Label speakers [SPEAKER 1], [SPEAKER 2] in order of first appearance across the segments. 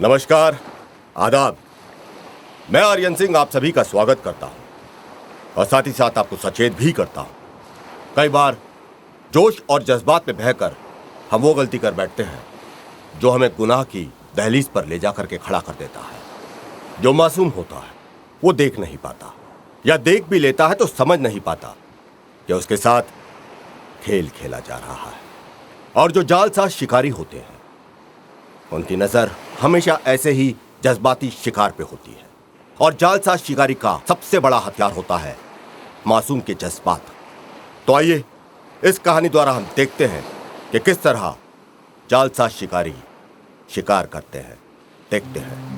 [SPEAKER 1] नमस्कार, आदाब। मैं आर्यन सिंह आप सभी का स्वागत करता हूं और साथ ही साथ आपको सचेत भी करता हूं। कई बार जोश और जज्बात में बहकर हम वो गलती कर बैठते हैं जो हमें गुनाह की दहलीज पर ले जाकर के खड़ा कर देता है। जो मासूम होता है वो देख नहीं पाता, या देख भी लेता है तो समझ नहीं पाता कि उसके साथ खेल खेला जा रहा है। और जो जालसाज शिकारी होते हैं उनकी नजर हमेशा ऐसे ही जज्बाती शिकार पे होती है। और जालसाज शिकारी का सबसे बड़ा हथियार होता है मासूम के जज्बात। तो आइए इस कहानी द्वारा हम देखते हैं कि किस तरह जालसाज शिकारी शिकार करते हैं। देखते हैं।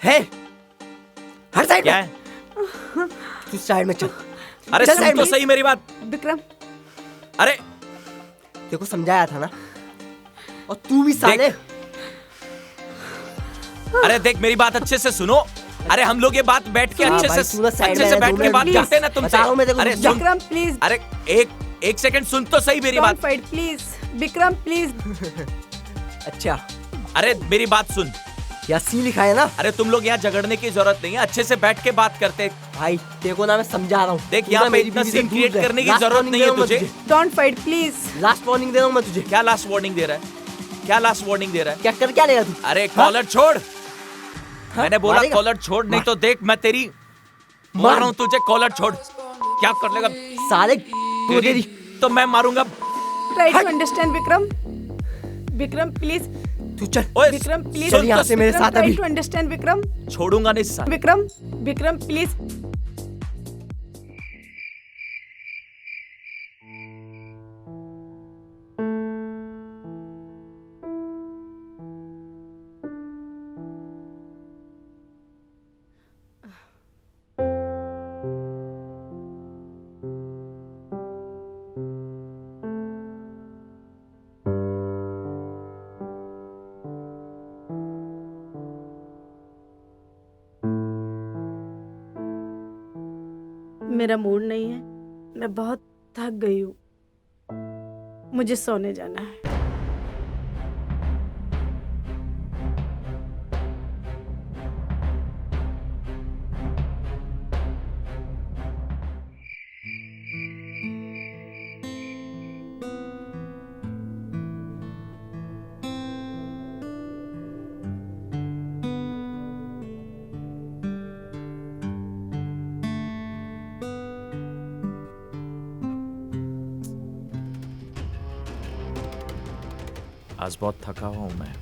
[SPEAKER 2] है हर साइड
[SPEAKER 3] क्या
[SPEAKER 2] में।
[SPEAKER 3] है?
[SPEAKER 2] तू साइड में चल।
[SPEAKER 3] अरे
[SPEAKER 2] चल
[SPEAKER 3] सुन
[SPEAKER 2] साइड
[SPEAKER 3] तो
[SPEAKER 2] में।
[SPEAKER 3] सही मेरी बात।
[SPEAKER 2] विक्रम,
[SPEAKER 3] अरे
[SPEAKER 2] देखो समझाया था ना, और तू भी साले।
[SPEAKER 3] अरे देख मेरी बात अच्छे से सुनो। अरे हम लोग ये बात बैठ के
[SPEAKER 2] हाँ
[SPEAKER 3] अच्छे
[SPEAKER 2] भाई,
[SPEAKER 3] से
[SPEAKER 2] तू ना साइड
[SPEAKER 3] अच्छे
[SPEAKER 2] में
[SPEAKER 3] से
[SPEAKER 2] रह,
[SPEAKER 3] बैठ
[SPEAKER 2] 2
[SPEAKER 3] के
[SPEAKER 2] मिनट
[SPEAKER 3] बात
[SPEAKER 2] प्लीज।
[SPEAKER 3] करते हैं ना तुमसे।
[SPEAKER 2] बता रहा हूं मैं तेरे को,
[SPEAKER 3] अरे
[SPEAKER 2] रुक जा।
[SPEAKER 3] सुन।
[SPEAKER 4] विक्रम प्लीज
[SPEAKER 3] अरे एक सेकंड सुन तो सही मेरी
[SPEAKER 4] डोंट
[SPEAKER 3] बात।
[SPEAKER 4] Fight please. विक्रम प्लीज।
[SPEAKER 2] अच्छा,
[SPEAKER 3] अरे मेरी बात सुन।
[SPEAKER 2] या सी लिखा है ना।
[SPEAKER 3] अरे तुम लोग यहाँ झगड़ने की जरूरत नहीं है, अच्छे से बैठ के बात करते हैं।
[SPEAKER 2] भाई देखो ना, मैं समझा रहा हूँ।
[SPEAKER 3] देख यहाँ पे इतना सीन क्रिएट करने की जरूरत नहीं है तुझे।
[SPEAKER 4] Don't fight please.
[SPEAKER 2] Last warning दे रहा हूँ मैं तुझे।
[SPEAKER 3] क्या लास्ट वार्निंग दे रहा है? क्या लास्ट वार्निंग दे रहा है?
[SPEAKER 2] क्या कर क्या लेगा तू?
[SPEAKER 3] अरे कॉलर छोड़। मैंने बोला
[SPEAKER 2] मारेगा?
[SPEAKER 3] कॉलर छोड़, नहीं तो देख मैं तेरी मार रहा हूँ तुझे। कॉलर छोड़। क्या कर लेगा?
[SPEAKER 2] साले तू दे दी।
[SPEAKER 3] तो मैं मारूंगा।
[SPEAKER 4] Try to understand Vikram. Vikram please.
[SPEAKER 2] तू चल।
[SPEAKER 3] ओए
[SPEAKER 4] विक्रम प्लीज।
[SPEAKER 2] चल यहाँ से मेरे साथ
[SPEAKER 4] ट्राई
[SPEAKER 2] अभी।
[SPEAKER 4] To understand Vikram.
[SPEAKER 3] छोड़ूंगा नहीं साला।
[SPEAKER 4] विक्रम, विक्रम प्लीज। मेरा मूड नहीं है, मैं बहुत थक गई हूँ, मुझे सोने जाना है।
[SPEAKER 3] आज बहुत थका हुआ हूं मैं।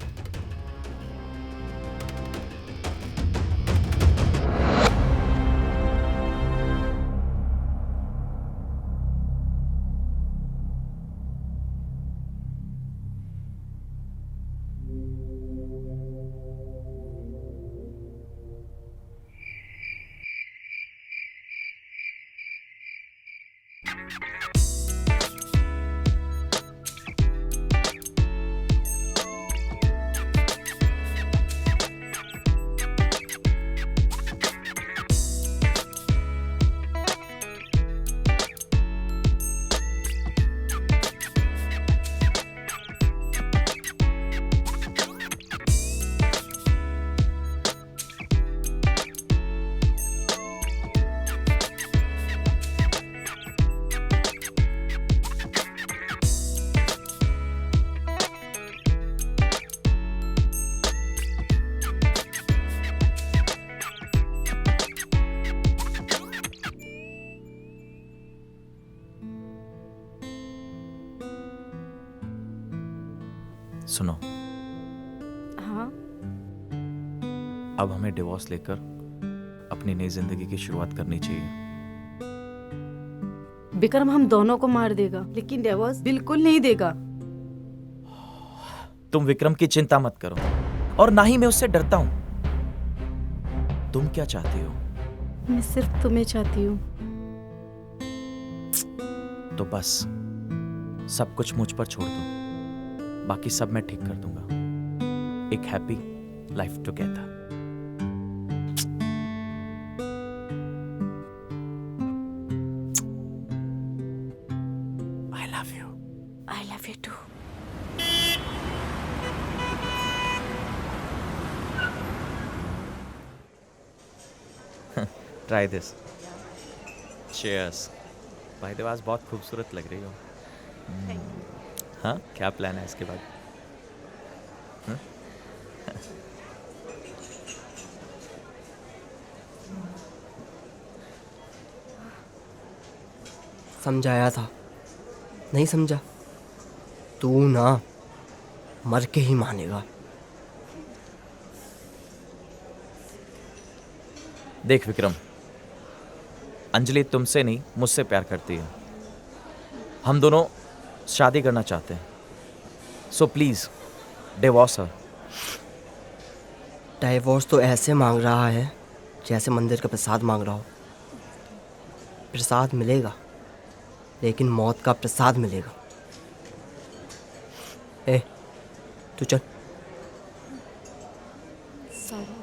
[SPEAKER 3] सुनो,
[SPEAKER 4] हाँ।
[SPEAKER 3] अब हमें डिवोर्स लेकर अपनी नई जिंदगी की शुरुआत करनी चाहिए।
[SPEAKER 4] विक्रम हम दोनों को मार देगा, लेकिन डिवोर्स बिल्कुल नहीं देगा।
[SPEAKER 3] तुम विक्रम की चिंता मत करो, और ना ही मैं उससे डरता हूं। तुम क्या चाहती हो?
[SPEAKER 4] मैं सिर्फ तुम्हें चाहती हूँ।
[SPEAKER 3] तो बस सब कुछ मुझ पर छोड़ दो, बाकी सब मैं ठीक कर दूंगा। एक happy life together. I love you.
[SPEAKER 4] I love you too.
[SPEAKER 3] Try this. Cheers. भाई तो आज बहुत खूबसूरत लग रही हो। हाँ, क्या प्लान है इसके बाद? हाँ?
[SPEAKER 2] समझाया था, नहीं समझा। तू ना मर के ही मानेगा।
[SPEAKER 3] देख विक्रम, अंजलि तुमसे नहीं मुझसे प्यार करती है। हम दोनों शादी करना चाहते हैं, so please divorce her.
[SPEAKER 2] Divorce तो ऐसे मांग रहा है जैसे मंदिर का प्रसाद मांग रहा हो। प्रसाद मिलेगा, लेकिन मौत का प्रसाद मिलेगा। ए, तू चल।
[SPEAKER 4] सॉरी।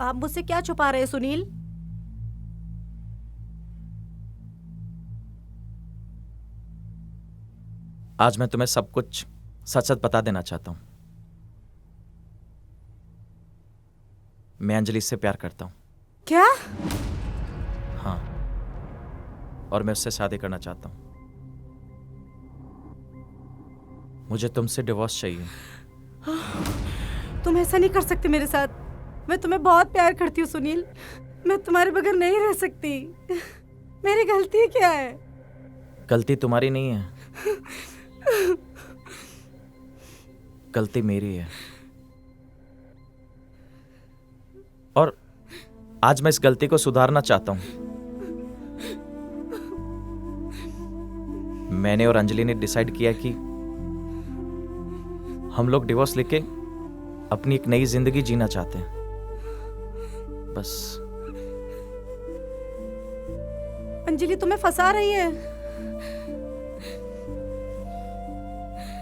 [SPEAKER 4] आप मुझसे क्या छुपा रहे हैं सुनील?
[SPEAKER 3] आज मैं तुम्हें सब कुछ सच सच बता देना चाहता हूं। मैं अंजलि से प्यार करता हूं।
[SPEAKER 4] क्या?
[SPEAKER 3] हाँ, और मैं उससे शादी करना चाहता हूं। मुझे तुमसे डिवोर्स चाहिए।
[SPEAKER 4] तुम ऐसा नहीं कर सकते मेरे साथ। मैं तुम्हें बहुत प्यार करती हूँ सुनील। मैं तुम्हारे बगैर नहीं रह सकती। मेरी गलती क्या है?
[SPEAKER 3] गलती तुम्हारी नहीं है, गलती मेरी है। और आज मैं इस गलती को सुधारना चाहता हूं। मैंने और अंजलि ने डिसाइड किया कि हम लोग डिवोर्स लेके अपनी एक नई जिंदगी जीना चाहते हैं। बस।
[SPEAKER 4] अंजलि तुम्हें फंसा रही है।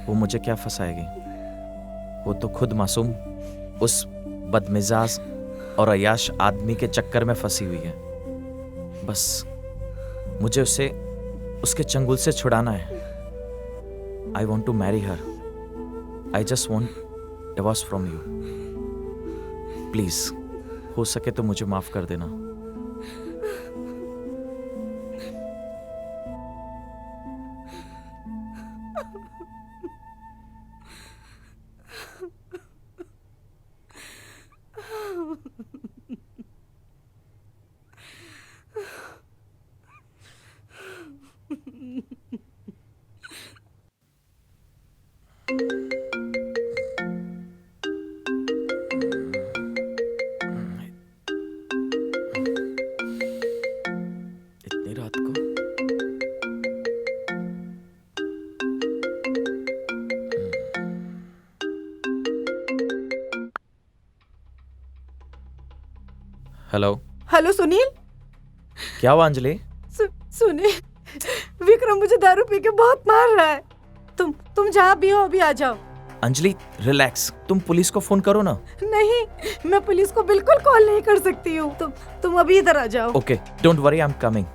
[SPEAKER 3] वो मुझे क्या फंसाएगी? वो तो खुद मासूम उस बदमिजाज और अय्याश आदमी के चक्कर में फंसी हुई है। बस मुझे उसे उसके चंगुल से छुड़ाना है। I want to marry her. I just want divorce from you. Please, हो सके तो मुझे माफ कर देना। इतनी रात को? हेलो।
[SPEAKER 4] हेलो सुनील।
[SPEAKER 3] क्या हुआ अंजलि?
[SPEAKER 4] सुनील, विक्रम मुझे दारू पी के बहुत मार रहा है। तुम जहाँ भी हो अभी आ जाओ।
[SPEAKER 3] अंजलि रिलैक्स, तुम पुलिस को फोन करो ना।
[SPEAKER 4] नहीं, मैं पुलिस को बिल्कुल कॉल नहीं कर सकती हूँ। तुम अभी इधर आ जाओ।
[SPEAKER 3] Okay, don't worry, I am coming.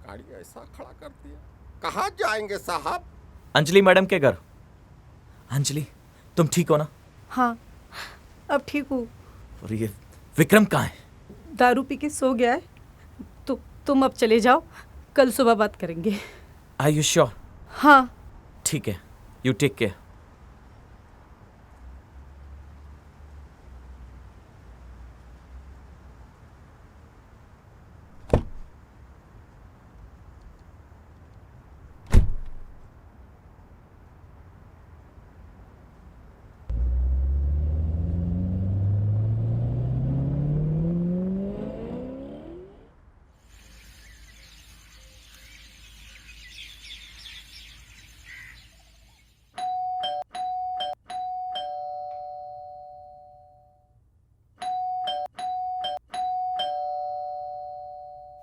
[SPEAKER 1] गाड़ी ऐसा खड़ा कर दिया, कहाँ जाएंगे साहब?
[SPEAKER 3] अंजलि मैडम के घर। अंजलि, तुम ठीक हो ना?
[SPEAKER 4] हाँ, अब ठीक हूँ।
[SPEAKER 3] और ये विक्रम कहाँ है?
[SPEAKER 4] दारू पी के सो गया है। तुम अब चले जाओ, कल सुबह बात करेंगे।
[SPEAKER 3] Are you sure?
[SPEAKER 4] हाँ।
[SPEAKER 3] ठीक है, यू टेक केयर।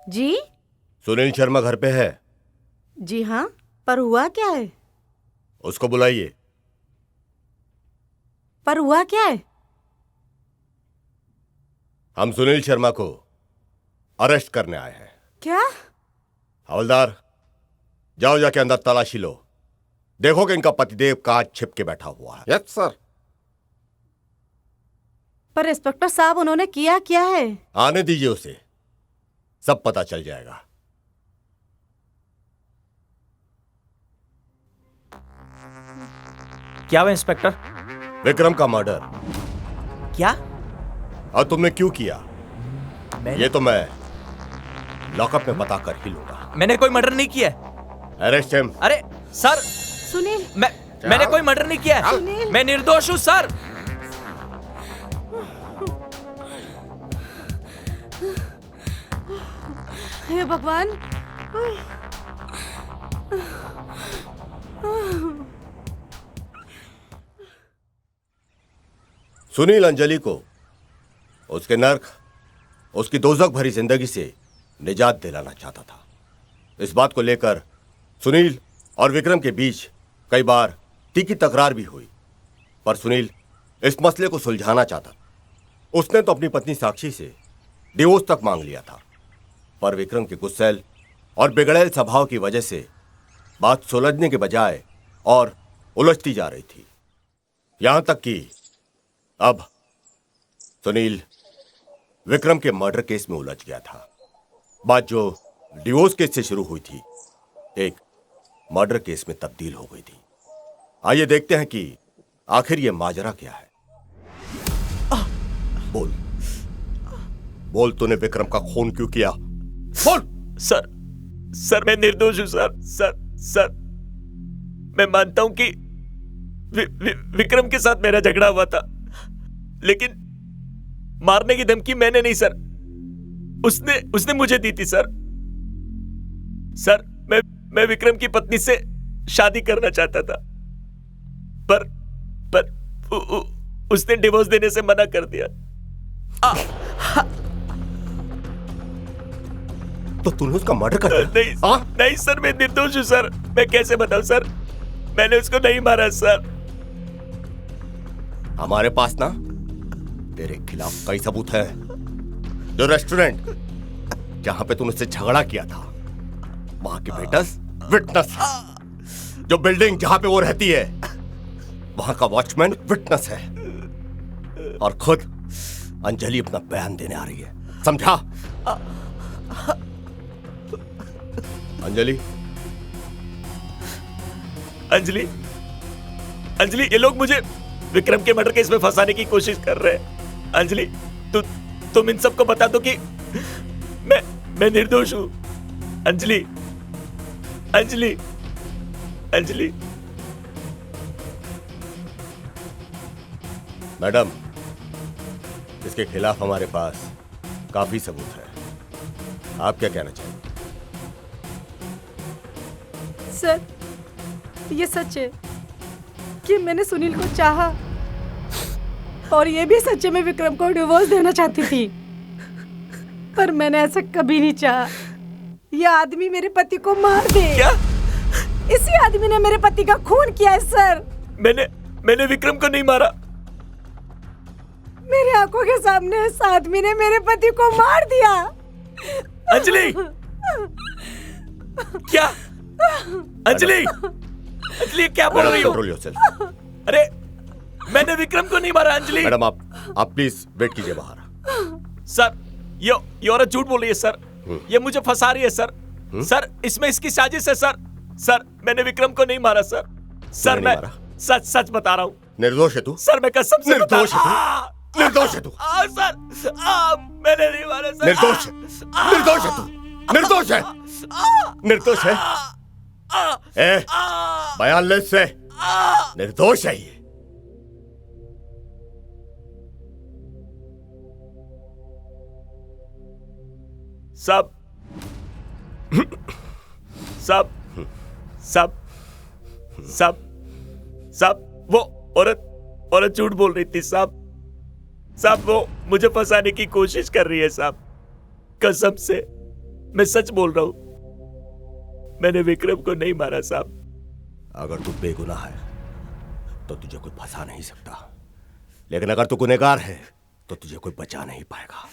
[SPEAKER 4] जी?
[SPEAKER 1] सुनील शर्मा घर पे है?
[SPEAKER 4] जी हाँ, पर हुआ क्या है?
[SPEAKER 1] उसको बुलाइए।
[SPEAKER 4] पर हुआ क्या है?
[SPEAKER 1] हम सुनील शर्मा को अरेस्ट करने आए हैं।
[SPEAKER 4] क्या?
[SPEAKER 1] हवलदार, जाओ जाके अंदर तलाशी लो, देखो कि इनका पतिदेव कहां छिप के बैठा हुआ है। Yes sir.
[SPEAKER 4] पर इंस्पेक्टर साहब, उन्होंने किया क्या है?
[SPEAKER 1] आने दीजिए उसे, सब पता चल जाएगा।
[SPEAKER 3] क्या हुआ इंस्पेक्टर?
[SPEAKER 1] विक्रम का मर्डर।
[SPEAKER 3] क्या?
[SPEAKER 1] और तुमने क्यों किया
[SPEAKER 3] मैंने
[SPEAKER 1] ये तो मैं लॉकअप में बता कर ही लूंगा।
[SPEAKER 3] मैंने कोई मर्डर नहीं किया है।
[SPEAKER 1] Arrest him.
[SPEAKER 3] अरे सर,
[SPEAKER 4] सुनील,
[SPEAKER 3] मैंने कोई मर्डर नहीं किया है।
[SPEAKER 4] सुनील।
[SPEAKER 3] मैं निर्दोष हूँ सर।
[SPEAKER 4] हे भगवान।
[SPEAKER 1] सुनील अंजलि को उसके नर्क, उसकी दोजख भरी जिंदगी से निजात दिलाना चाहता था। इस बात को लेकर सुनील और विक्रम के बीच कई बार तीखी तकरार भी हुई, पर सुनील इस मसले को सुलझाना चाहता। उसने तो अपनी पत्नी साक्षी से डिवोर्स तक मांग लिया था, पर विक्रम के गुस्सैल और बिगड़ैल स्वभाव की वजह से बात सुलझने के बजाय और उलझती जा रही थी। यहां तक कि अब सुनील विक्रम के मर्डर केस में उलझ गया था। बात जो डिवोर्स केस से शुरू हुई थी, एक मर्डर केस में तब्दील हो गई थी। आइए देखते हैं कि आखिर यह माजरा क्या है। बोल बोल, तूने विक्रम का खून क्यों किया? बोल।
[SPEAKER 3] सर मैं निर्दोष हूं सर। मैं मानता हूं कि विक्रम के साथ मेरा झगड़ा हुआ था, लेकिन मारने की धमकी मैंने नहीं सर, उसने मुझे दी थी सर। मैं विक्रम की पत्नी से शादी करना चाहता था, पर उसने डिवोर्स देने से मना कर दिया।
[SPEAKER 1] तो तूने उसका मर्डर कर दिया?
[SPEAKER 3] नहीं सर, मैं निर्दोष हूं सर। मैं कैसे बताऊं सर, मैंने उसको नहीं मारा सर।
[SPEAKER 1] हमारे पास ना तेरे खिलाफ कई सबूत है। जो रेस्टोरेंट जहां पे तूने उससे झगड़ा किया था, वहां के वेटर्स विटनेस है। जो बिल्डिंग जहां पे वो रहती है, वहां का वॉचमैन विटनेस है। और खुद अंजलि अपना बयान देने आ रही है, समझा?
[SPEAKER 3] अंजलि, ये लोग मुझे विक्रम के मर्डर केस में फंसाने की कोशिश कर रहे हैं। अंजलि, तुम इन सबको बता दो कि मैं निर्दोष हूं। अंजलि।
[SPEAKER 1] मैडम, इसके खिलाफ हमारे पास काफी सबूत है। आप क्या कहना चाहेंगे?
[SPEAKER 4] सर ये सच है कि मैंने सुनील को चाहा, और ये भी सच है मैं विक्रम को डिवोर्स देना चाहती थी, पर मैंने ऐसा कभी नहीं चाहा। यह आदमी मेरे पति को मार दे।
[SPEAKER 3] क्या?
[SPEAKER 4] इसी आदमी ने मेरे पति का खून किया है सर।
[SPEAKER 3] मैंने विक्रम को नहीं मारा।
[SPEAKER 4] मेरे आंखों के सामने इस आदमी ने मेरे पति को मार दिया।
[SPEAKER 3] अंजलि! क्या? अंजलि! अंजलि क्या बोल रही हो?
[SPEAKER 1] Control yourself.
[SPEAKER 3] अरे मैंने विक्रम को नहीं मारा अंजलि।
[SPEAKER 1] मैडम आप प्लीज वेट कीजिए बाहर।
[SPEAKER 3] सर ये औरत झूठ बोल रही है सर। ये मुझे फंसा रही है सर। सर इसमें इसकी साजिश है सर। सर मैंने विक्रम को नहीं मारा सर। सर मैं सच बता रहा हूँ।
[SPEAKER 1] निर्दोष है तू?
[SPEAKER 3] सर मैं कसम से
[SPEAKER 1] निर्दोष है तू? निर्दोष है तू?
[SPEAKER 3] सर मैंने नहीं मारा सर।
[SPEAKER 1] निर्दोष है, निर्दोष है तू, निर्दोष है, निर्दोष है। बयान ले से निर्दोष है ये।
[SPEAKER 3] सब सब सब सब सब वो औरत झूठ बोल रही थी साहब। साहब वो मुझे फंसाने की कोशिश कर रही है साहब। कसम से मैं सच बोल रहा हूं। मैंने विक्रम को नहीं मारा साहब।
[SPEAKER 1] अगर तू बेगुनाह है तो तुझे कोई फंसा नहीं सकता, लेकिन अगर तू गुनहगार है तो तुझे कोई बचा नहीं पाएगा।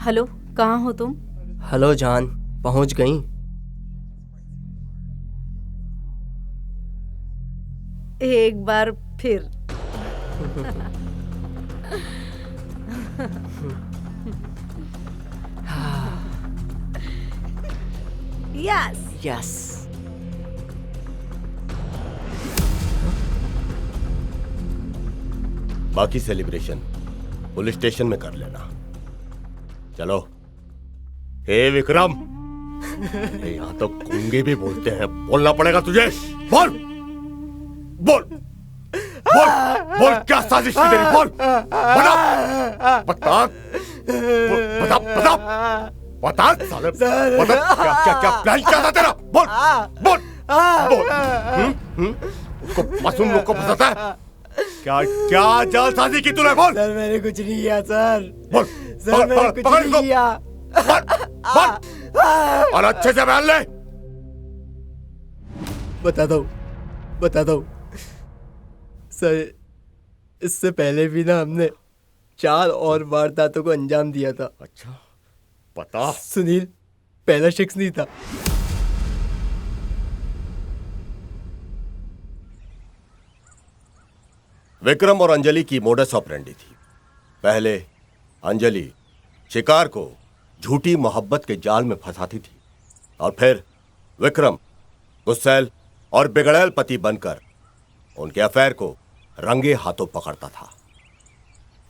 [SPEAKER 4] हेलो, कहाँ हो तुम?
[SPEAKER 2] हेलो जान, पहुंच गई?
[SPEAKER 4] एक बार फिर। Yes
[SPEAKER 2] yes.
[SPEAKER 1] बाकी सेलिब्रेशन पुलिस स्टेशन में कर लेना। चलो। हे विक्रम, यहाँ तो गूंगे भी बोलते हैं, बोलना पड़ेगा तुझे। बोल बोल बोल बोल, क्या साजिश थी तेरी? बोल बता बता बता बता बता साले, बता क्या क्या क्या प्लान क्या था तेरा? बोल बोल बोल। उसको मासूम लोग को फंसाता है? क्या क्या जालसाजी की तूने? बोल।
[SPEAKER 2] सर मैंने कुछ नहीं किया सर।
[SPEAKER 1] बोल
[SPEAKER 2] सर मैंने कुछ नहीं किया।
[SPEAKER 1] बोल और अच्छे से बयान ले।
[SPEAKER 2] बताता हूँ सर, इससे पहले भी ना हमने 4 और वारदातों को अंजाम दिया था।
[SPEAKER 1] अच्छा पता।
[SPEAKER 2] सुनील पहला शख्स नहीं था।
[SPEAKER 1] विक्रम और अंजलि की मोडस ऑपरेंडी थी। पहले अंजलि शिकार को झूठी मोहब्बत के जाल में फंसाती थी और फिर विक्रम गुस्सैल और बिगड़ैल पति बनकर उनके अफेयर को रंगे हाथों पकड़ता था।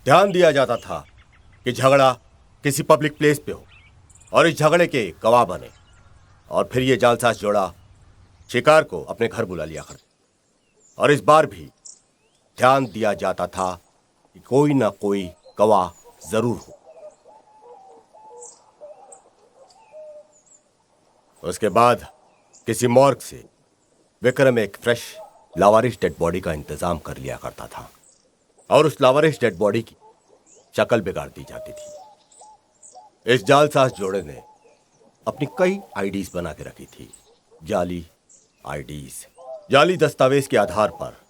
[SPEAKER 1] ध्यान दिया जाता था कि झगड़ा किसी पब्लिक प्लेस पे हो और इस झगड़े के गवाह बने, और फिर ये जालसाज जोड़ा शिकार को अपने घर बुला लिया करते। और इस बार भी ध्यान दिया जाता था कि कोई ना कोई गवाह जरूर हो। उसके बाद किसी मॉर्ग से विक्रम एक फ्रेश लावारिश डेड बॉडी का इंतजाम कर लिया करता था और उस लावारिश डेड बॉडी की शक्ल बिगाड़ दी जाती थी। इस जालसाज जोड़े ने अपनी कई आईडीज बना के रखी थी। जाली आईडीज, जाली दस्तावेज के आधार पर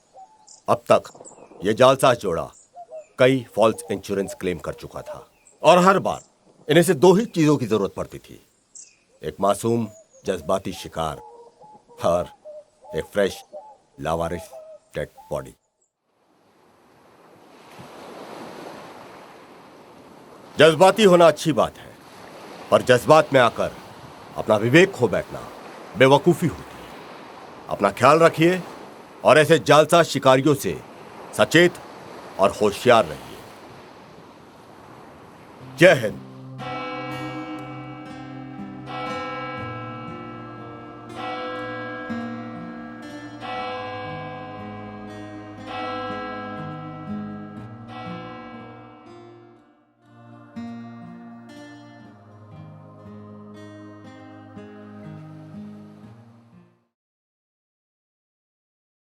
[SPEAKER 1] अब तक यह जालसाज जोड़ा कई फॉल्स इंश्योरेंस क्लेम कर चुका था और हर बार इन्हें से 2 ही चीजों की जरूरत पड़ती थी, एक मासूम जज्बाती शिकार और एक फ्रेश लावारिस डेड बॉडी। जज्बाती होना अच्छी बात है, पर जज्बात में आकर अपना विवेक खो बैठना बेवकूफी होती है। अपना ख्याल रखिए और ऐसे जालसाज शिकारियों से सचेत और होशियार रहिए। जय हिंद।